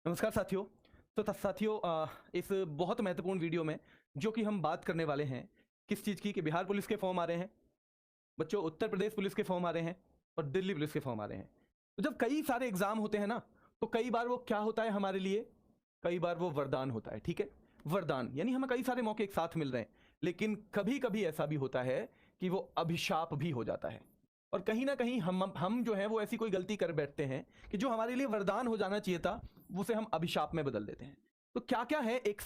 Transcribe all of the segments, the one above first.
नमस्कार साथियों। तो साथियों, इस बहुत महत्वपूर्ण वीडियो में जो कि हम बात करने वाले हैं किस चीज़ की, कि बिहार पुलिस के फॉर्म आ रहे हैं बच्चों, उत्तर प्रदेश पुलिस के फॉर्म आ रहे हैं और दिल्ली पुलिस के फॉर्म आ रहे हैं। तो जब कई सारे एग्जाम होते हैं ना, तो कई बार वो क्या होता है हमारे लिए, कई बार वो वरदान होता है। ठीक है, वरदान यानी हमें कई सारे मौके एक साथ मिल रहे हैं, लेकिन कभी कभी ऐसा भी होता है कि वो अभिशाप भी हो जाता है। और कहीं ना कहीं हम जो है वो ऐसी कोई गलती कर बैठते हैं कि जो हमारे लिए वरदान हो जाना चाहिए था, उसे हम अभिशाप में बदल देते हैं। तो क्या क्या है एक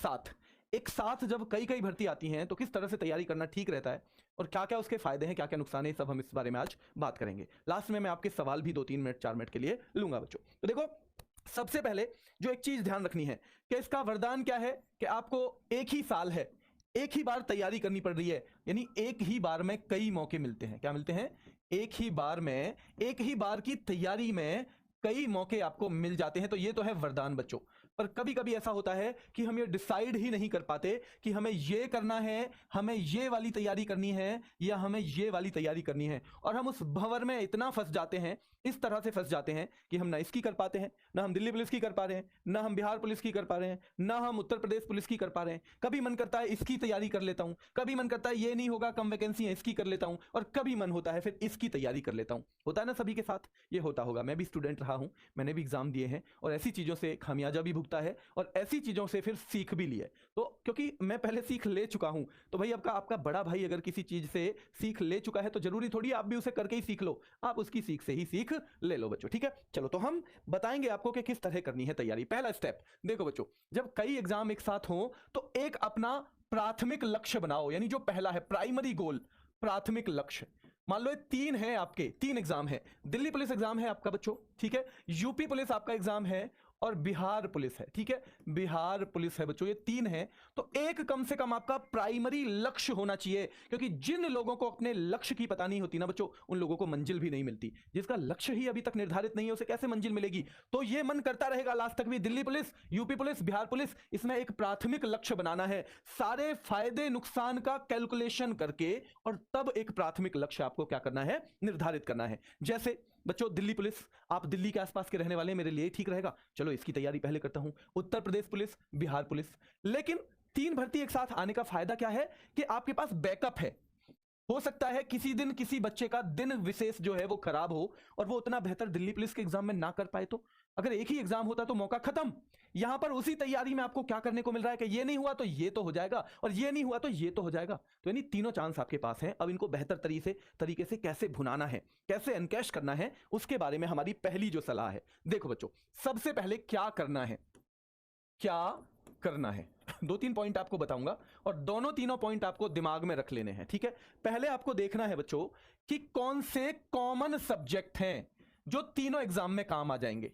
साथ जब कई कई भर्ती आती हैं तो किस तरह से तैयारी करना ठीक रहता है, और क्या क्या उसके फायदे हैं, क्या क्या नुकसान है, सब हम इस बारे में आज बात करेंगे। लास्ट में मैं आपके सवाल भी 2-3 मिनट 4 मिनट के लिए लूंगा बच्चों। तो देखो, सबसे पहले जो एक चीज ध्यान रखनी है कि इसका वरदान क्या है, कि आपको एक ही साल है, एक ही बार तैयारी करनी पड़ रही है, यानी एक ही बार में कई मौके मिलते हैं। क्या मिलते हैं? एक ही बार में, एक ही बार की तैयारी में कई मौके आपको मिल जाते हैं। तो ये तो है वरदान बच्चों। पर कभी कभी ऐसा होता है कि हम ये डिसाइड ही नहीं कर पाते कि हमें ये करना है, हमें ये वाली तैयारी करनी है या हमें ये वाली तैयारी करनी है, और हम उस भंवर में इतना फंस जाते हैं, इस तरह से फंस जाते हैं कि हम ना इसकी कर पाते हैं, ना हम दिल्ली पुलिस की कर पा रहे हैं, ना हम बिहार पुलिस की कर पा रहे हैं, ना हम उत्तर प्रदेश पुलिस की कर पा रहे हैं। कभी मन करता है इसकी तैयारी कर लेता हूं, कभी मन करता है ये नहीं होगा, कम वैकेंसी है, इसकी कर लेता हूं, और कभी मन होता है फिर इसकी तैयारी कर लेता हूं। होता है ना सभी के साथ, ये होता होगा। मैं भी स्टूडेंट रहा हूं, मैंने भी एग्जाम दिए हैं, और ऐसी चीजों से खामियाजा भी भुगता है और ऐसी चीजों से फिर सीख भी ली है। तो क्योंकि मैं पहले सीख ले चुका हूं, तो भाई आपका बड़ा भाई अगर किसी चीज से सीख ले चुका है तो जरूरी थोड़ी आप भी उसे करके ही सीख लो, आप उसकी सीख से ही सीख ले लो बच्चों। ठीक है, चलो तो हम बताएंगे आपको कि किस तरह करनी है तैयारी। पहला स्टेप देखो बच्चों, जब कई एग्जाम एक साथ हो तो एक अपना प्राथमिक लक्ष्य बनाओ, यानी जो पहला है प्राइमरी गोल, प्राथमिक लक्ष्य। मान लो 3 है, आपके 3 एग्जाम है। दिल्ली पुलिस एग्जाम है आपका बच्चों, ठीक है, यूपी पुलिस आपका एग्जाम है, और बिहार पुलिस है। ठीक है, बिहार पुलिस है बच्चों, ये 3 है। तो एक कम से कम आपका प्राइमरी लक्ष्य होना चाहिए, क्योंकि जिन लोगों को अपने लक्ष्य की पता नहीं होती ना बच्चों, उन लोगों को मंजिल भी नहीं मिलती। जिसका लक्ष्य ही अभी तक निर्धारित नहीं है, उसे कैसे मंजिल मिलेगी? तो ये मन करता रहेगा लास्ट तक भी, Delhi police, UP police, Bihar police, इसमें एक प्राथमिक लक्ष्य बनाना है, सारे फायदे नुकसान का कैलकुलेशन करके, और तब एक प्राथमिक लक्ष्य आपको क्या करना है, निर्धारित करना है। जैसे बच्चों दिल्ली पुलिस, आप दिल्ली के आसपास के रहने वाले, मेरे लिए ठीक रहेगा, चलो इसकी तैयारी पहले करता हूं। Uttar Pradesh police, Bihar police. लेकिन 3 भर्ती एक साथ आने का फायदा क्या है कि आपके पास बैकअप है। हो सकता है किसी दिन किसी बच्चे का दिन विशेष जो है वो खराब हो और वो उतना बेहतर दिल्ली पुलिस के एग्जाम में ना कर पाए, तो अगर एक ही एग्जाम होता तो मौका खत्म। यहां पर उसी तैयारी में आपको क्या करने को मिल रहा है कि ये नहीं हुआ तो ये तो हो जाएगा, और ये नहीं हुआ तो ये तो हो जाएगा। तो यानी तीनों चांस आपके पास हैं। अब इनको बेहतर तरीके से कैसे भुनाना है, कैसे एनकैश करना है, उसके बारे में हमारी पहली जो सलाह है। देखो बच्चों, सबसे पहले क्या करना है, क्या करना है 2-3 पॉइंट आपको बताऊंगा, और दोनों तीनों पॉइंट आपको दिमाग में रख लेने हैं। ठीक है, पहले आपको देखना है बच्चों कि कौन से कॉमन सब्जेक्ट हैं जो तीनों एग्जाम में काम आ जाएंगे।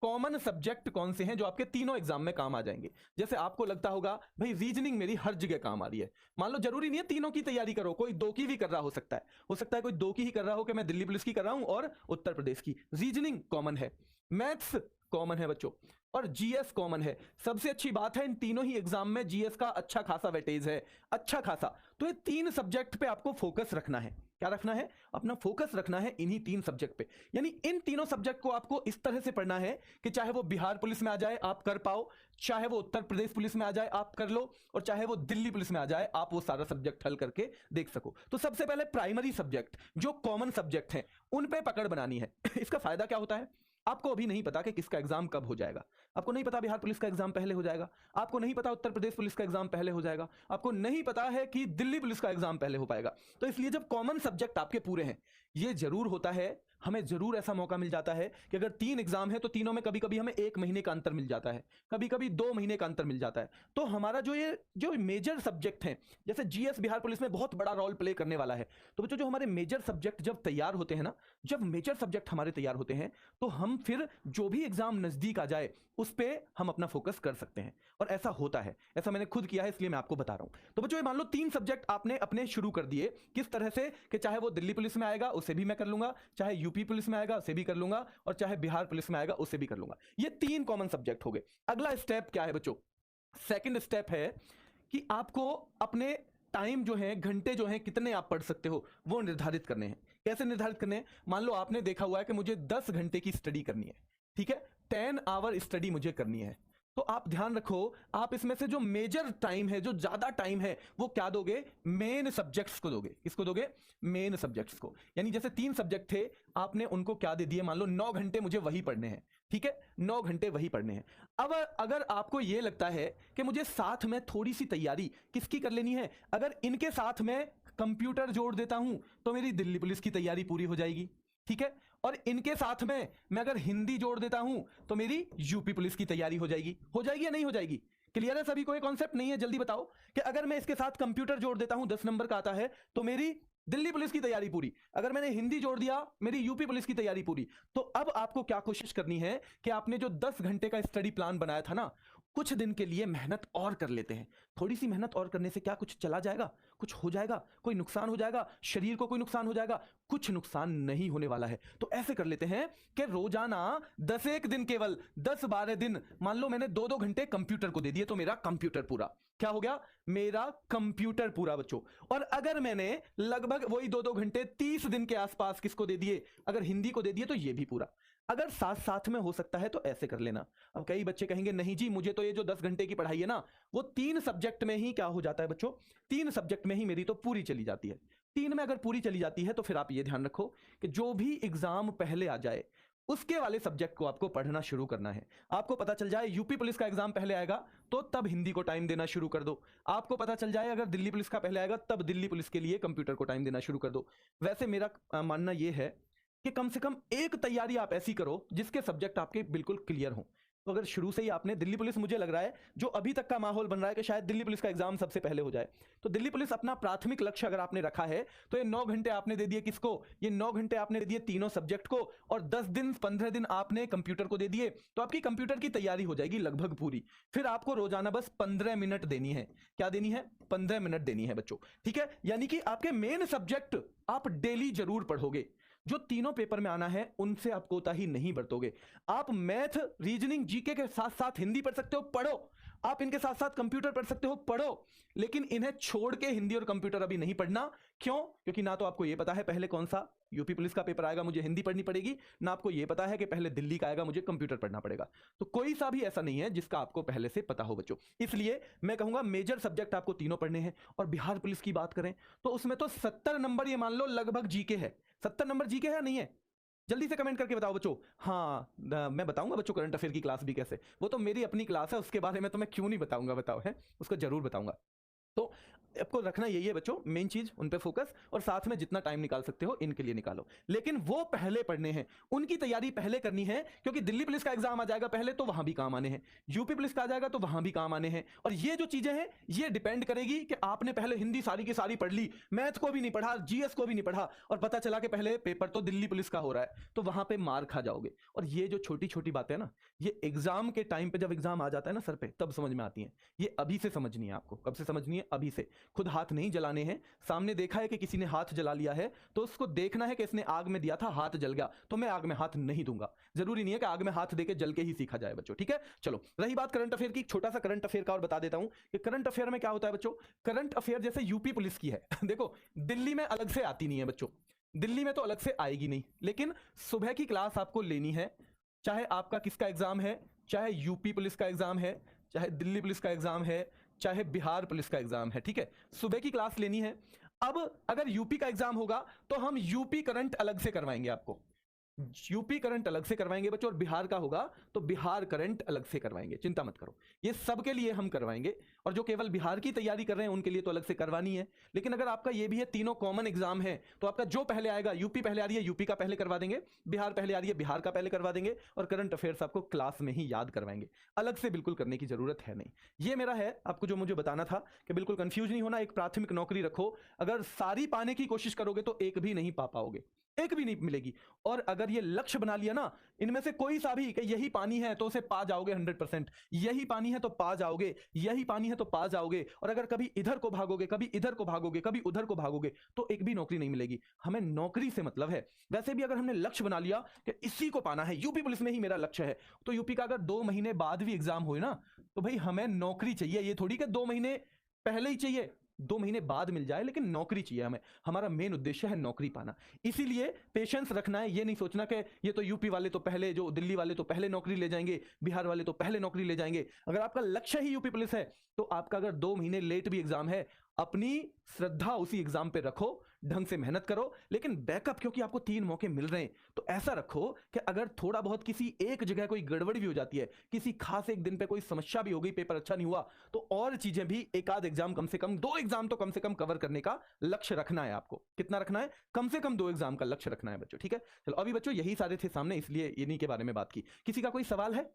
कॉमन सब्जेक्ट कौन से हैं जो आपके तीनों एग्जाम में काम आ जाएंगे? जैसे आपको लगता होगा भाई रीजनिंग मेरी हर जगह काम आ रही है। मान लो जरूरी नहीं है तीनों की तैयारी करो, कोई 2 की भी कर रहा हो सकता है, कोई 2 की ही कर रहा हो कि मैं दिल्ली पुलिस की कर रहा हूं और उत्तर प्रदेश की। रीजनिंग कॉमन है, मैथ्स कॉमन है बच्चों, और जीएस कॉमन है। सबसे अच्छी बात है इन तीनों ही एग्जाम में जीएस का अच्छा खासा वेटेज है, अच्छा खासा। तो ये 3 सब्जेक्ट पे आपको फोकस रखना है। क्या रखना है? अपना फोकस रखना है इन्हीं 3 सब्जेक्ट पे। यानी इन तीनों सब्जेक्ट को आपको इस तरह से पढ़ना है कि चाहे वो बिहार पुलिस में आ जाए आप कर पाओ, चाहे वो उत्तर प्रदेश पुलिस में आ जाए आप कर लो, और चाहे वो दिल्ली पुलिस में आ जाए आप वो सारा सब्जेक्ट हल करके देख सको। तो सबसे पहले प्राइमरी सब्जेक्ट जो कॉमन सब्जेक्ट हैं उन पे पकड़ बनानी है। इसका फायदा क्या होता है? आपको अभी नहीं पता कि किसका एग्जाम कब हो जाएगा। आपको नहीं पता बिहार पुलिस का एग्जाम पहले हो जाएगा, आपको नहीं पता उत्तर प्रदेश पुलिस का एग्जाम पहले हो जाएगा, आपको नहीं पता है कि दिल्ली पुलिस का एग्जाम पहले हो पाएगा। तो इसलिए जब कॉमन सब्जेक्ट आपके पूरे हैं, ये जरूर होता है, हमें जरूर ऐसा मौका मिल जाता है कि अगर 3 एग्जाम है तो तीनों में कभी कभी हमें 1 महीने का अंतर मिल जाता है, कभी कभी 2 महीने का अंतर मिल जाता है। तो हमारा जो मेजर सब्जेक्ट है, जैसे जीएस बिहार पुलिस में बहुत बड़ा रोल प्ले करने वाला है। तो बच्चों जो हमारे मेजर सब्जेक्ट जब तैयार होते हैं ना, जब मेजर सब्जेक्ट हमारे तैयार होते हैं, तो हम फिर जो भी एग्जाम नजदीक आ जाए उस पे हम अपना फोकस कर सकते हैं। और ऐसा होता है, ऐसा मैंने खुद किया है, इसलिए मैं आपको बता रहा हूं। तो बच्चों ये मान लो 3 सब्जेक्ट आपने अपने शुरू कर दिए, किस तरह से कि चाहे वो दिल्ली पुलिस में आएगा उसे भी मैं कर लूंगा, चाहे यूपी पुलिस में आएगा उसे भी कर लूंगा, और चाहे बिहार पुलिस में आएगा उसे भी कर लूंगा। ये 3 कॉमन सब्जेक्ट हो गए। अगला स्टेप क्या है बच्चों? सेकंड स्टेप है कि आपको अपने टाइम जो है, घंटे जो है, कितने आप पढ़ सकते हो वो निर्धारित करने हैं। कैसे निर्धारित करने हैं? मान लो आपने देखा हुआ है कि मुझे 10 घंटे की स्टडी करनी है, ठीक है, 10 आवर स्टडी मुझे करनी है। तो आप ध्यान रखो, आप इसमें से जो मेजर टाइम है, जो ज्यादा टाइम है, वो क्या दोगे? मेन सब्जेक्ट्स को दोगे। किसको दोगे? मेन सब्जेक्ट्स को। यानी जैसे 3 सब्जेक्ट थे, आपने उनको क्या दे दिए? मान लो 9 घंटे मुझे वही पढ़ने हैं, ठीक है, 9 घंटे वही पढ़ने हैं। अब अगर आपको ये लगता है कि मुझे साथ में थोड़ी सी तैयारी किसकी कर लेनी है, अगर इनके साथ में कंप्यूटर जोड़ देता हूं तो मेरी दिल्ली पुलिस की तैयारी पूरी हो जाएगी, ठीक है। और इनके साथ में मैं अगर हिंदी जोड़ देता हूं तो मेरी यूपी पुलिस की तैयारी हो जाएगी या नहीं हो जाएगी? क्लियर है सभी को? ये कॉन्सेप्ट नहीं है? जल्दी बताओ कि अगर मैं इसके साथ कंप्यूटर जोड़ देता हूं, 10 नंबर का आता है, तो मेरी दिल्ली पुलिस की तैयारी पूरी। अगर मैंने हिंदी जोड़ दिया, मेरी यूपी पुलिस की तैयारी पूरी। तो अब आपको क्या कोशिश करनी है कि आपने जो 10 घंटे का स्टडी प्लान बनाया था ना, कुछ दिन के लिए मेहनत और कर लेते हैं। थोड़ी सी मेहनत और करने से क्या कुछ चला जाएगा? कुछ हो जाएगा? कोई नुकसान हो जाएगा? शरीर को कोई नुकसान हो जाएगा? कुछ नुकसान नहीं होने वाला है। तो ऐसे कर लेते हैं कि रोजाना 10 दिन, केवल 10-12 दिन, मान लो मैंने 2-2 घंटे कंप्यूटर को दे दिए, तो मेरा कंप्यूटर पूरा। क्या हो गया? मेरा कंप्यूटर पूरा बच्चों। और अगर मैंने लगभग वही 2-2 घंटे 30 दिन के आसपास किसको दे दिए? अगर हिंदी को दे दिए तो ये भी पूरा। अगर साथ साथ में हो सकता है तो ऐसे कर लेना। अब कई बच्चे कहेंगे नहीं जी, मुझे तो ये जो 10 घंटे की पढ़ाई है ना, वो 3 सब्जेक्ट में ही क्या हो जाता है बच्चों? 3 सब्जेक्ट में ही मेरी तो पूरी चली जाती है। 3 में अगर पूरी चली जाती है तो फिर आप ये ध्यान रखो कि जो भी एग्जाम पहले आ जाए, उसके वाले सब्जेक्ट को आपको पढ़ना शुरू करना है। आपको पता चल जाए यूपी पुलिस का एग्जाम पहले आएगा तो तब हिंदी को टाइम देना शुरू कर दो। आपको पता चल जाए अगर दिल्ली पुलिस का पहले आएगा तब दिल्ली पुलिस के लिए कंप्यूटर को टाइम देना शुरू कर दो। वैसे मेरा मानना यह है कि कम से कम एक तैयारी आप ऐसी करो जिसके सब्जेक्ट आपके बिल्कुल क्लियर हो। तो अगर शुरू से ही आपने दिल्ली पुलिस, मुझे लग रहा है जो अभी तक का माहौल बन रहा है कि शायद दिल्ली पुलिस का एग्जाम सबसे पहले हो जाए, तो दिल्ली पुलिस अपना प्राथमिक लक्ष्य अगर आपने रखा है तो ये 9 घंटे आपने दे दिए किसको? ये 9 घंटे आपने दे दिए तीनों सब्जेक्ट को, और 10 दिन 15 दिन आपने कंप्यूटर को दे दिए, तो आपकी कंप्यूटर की तैयारी हो जाएगी लगभग पूरी। फिर आपको रोजाना बस 15 मिनट देनी है। क्या देनी है? 15 मिनट देनी है बच्चों, ठीक है। यानी कि आपके मेन सब्जेक्ट आप डेली जरूर पढ़ोगे। जो तीनों पेपर में आना है उनसे आप कोताही नहीं बरतोगे। आप मैथ, रीजनिंग, जीके के साथ साथ हिंदी पढ़ सकते हो, पढ़ो। आप इनके साथ साथ कंप्यूटर पढ़ सकते हो, पढ़ो। लेकिन इन्हें छोड़ के हिंदी और कंप्यूटर अभी नहीं पढ़ना। क्यों? क्योंकि ना तो आपको यह पता है पहले कौन सा यूपी पुलिस का पेपर आएगा, मुझे हिंदी पढ़नी पड़ेगी, ना आपको यह पता है कि पहले दिल्ली का आएगा, मुझे कंप्यूटर पढ़ना पड़ेगा। तो कोई सा भी ऐसा नहीं है जिसका आपको पहले से पता हो बच्चों। इसलिए मैं कहूंगा मेजर सब्जेक्ट आपको तीनों पढ़ने हैं। और बिहार पुलिस की बात करें तो उसमें तो 70 नंबर ये मान लो लगभग जीके है। 70 नंबर जीके है, नहीं है? जल्दी से कमेंट करके बताओ बच्चों। हाँ, मैं बताऊंगा बच्चों करंट अफेयर की क्लास भी कैसे, वो तो मेरी अपनी क्लास है, उसके बारे में तो मैं क्यों नहीं बताऊंगा, बताओ है, उसको जरूर बताऊंगा। तो आपको रखना यही है बच्चों, मेन चीज उन पे फोकस, और साथ में जितना टाइम निकाल सकते हो इनके लिए निकालो। लेकिन वो पहले पढ़ने हैं, उनकी तैयारी पहले करनी है, क्योंकि दिल्ली पुलिस का एग्जाम आ जाएगा पहले तो वहां भी काम आने हैं, यूपी पुलिस का आ जाएगा तो वहां भी काम आने हैं। और ये जो चीजें हैं ये डिपेंड करेगी कि आपने पहले हिंदी सारी की सारी पढ़ ली, मैथ को भी नहीं पढ़ा, जीएस को भी नहीं पढ़ा, और पता चला कि पहले पेपर तो दिल्ली पुलिस का हो रहा है, तो वहां पे मार खा जाओगे। और ये जो छोटी छोटी बातें ना, ये एग्जाम के टाइम पे जब एग्जाम आ जाता है ना सर पे, तब समझ में आती है। ये अभी से समझनी है आपको। कब से समझनी है? अभी से। खुद हाथ नहीं जलाने हैं। सामने देखा है कि किसी ने हाथ जला लिया है तो उसको देखना है कि इसने आग में दिया था, हाथ जल गया, तो मैं आग में हाथ नहीं दूंगा। जरूरी नहीं है कि आग में हाथ देके जल के ही सीखा जाए बच्चों, ठीक है। चलो, रही बात करंट अफेयर की, छोटा सा करंट अफेयर का और बता देता हूं कि करंट अफेयर में क्या होता है बच्चों। करंट अफेयर जैसे यूपी पुलिस की है देखो, दिल्ली में अलग से आती नहीं है बच्चों, दिल्ली में तो अलग से आएगी नहीं, लेकिन सुबह की क्लास आपको लेनी है। चाहे आपका किसका एग्जाम है, चाहे यूपी पुलिस का एग्जाम है, चाहे दिल्ली पुलिस का एग्जाम है, चाहे बिहार पुलिस का एग्जाम है, ठीक है, सुबह की क्लास लेनी है। अब अगर यूपी का एग्जाम होगा तो हम यूपी करंट अलग से करवाएंगे आपको, यूपी करंट अलग से करवाएंगे बच्चों, और बिहार का होगा तो बिहार करंट अलग से करवाएंगे। चिंता मत करो, ये सबके लिए हम करवाएंगे। और जो केवल बिहार की तैयारी कर रहे हैं उनके लिए तो अलग से करवानी है। लेकिन अगर आपका ये भी है तीनों कॉमन एग्जाम है, तो आपका जो पहले आएगा, यूपी पहले आ रही है यूपी का पहले करवा देंगे, बिहार पहले आ रही है बिहार का पहले करवा देंगे, और करंट अफेयर्स आपको क्लास में ही याद करवाएंगे, अलग से बिल्कुल करने की जरूरत है नहीं। ये मेरा है आपको जो मुझे बताना था कि बिल्कुल कंफ्यूज नहीं होना। एक प्राथमिक नौकरी रखो, अगर सारी पाने की कोशिश करोगे तो एक भी नहीं पा पाओगे, एक भी नहीं मिलेगी। और अगर ये लक्ष्य बना लिया ना, इनमें से कोई सा भी कि यही पानी है तो उसे पा जाओगे 100%, यही पानी है तो पा जाओगे, यही पानी है तो पा जाओगे। और अगर कभी इधर को भागोगे, कभी इधर को भागोगे, कभी उधर को भागोगे, तो एक भी नौकरी नहीं मिलेगी। हमें नौकरी से मतलब है। वैसे भी अगर हमने लक्ष्य बना लिया कि इसी को पाना है, यूपी पुलिस में ही मेरा लक्ष्य है, तो यूपी का अगर 2 महीने बाद भी एग्जाम हो ना, तो भाई हमें नौकरी चाहिए। ये थोड़ी कि 2 महीने पहले ही चाहिए, 2 महीने बाद मिल जाए, लेकिन नौकरी चाहिए हमें। हमारा मेन उद्देश्य है नौकरी पाना। इसीलिए पेशेंस रखना है, ये नहीं सोचना कि ये तो यूपी वाले तो पहले, जो दिल्ली वाले तो पहले नौकरी ले जाएंगे, बिहार वाले तो पहले नौकरी ले जाएंगे। अगर आपका लक्ष्य ही यूपी पुलिस है, तो आपका अगर 2 महीने लेट भी एग्जाम है, अपनी श्रद्धा उसी एग्जाम पे रखो, ढंग से मेहनत करो, लेकिन बैकअप, क्योंकि आपको 3 मौके मिल रहे हैं, तो ऐसा रखो कि अगर थोड़ा बहुत किसी एक जगह कोई गड़बड़ी भी हो जाती है, किसी खास एक दिन पे कोई समस्या भी हो गई, पेपर अच्छा नहीं हुआ, तो और चीजें भी, एक आध एग्जाम कम से कम, 2 एग्जाम तो कम से कम कवर करने का लक्ष्य रखना है आपको। कितना रखना है? कम से कम 2 एग्जाम का लक्ष्य रखना है बच्चों, ठीक है। चलो, अभी बच्चों यही सारे थे सामने, इसलिए इन्हीं के बारे में बात की। किसी का कोई सवाल है?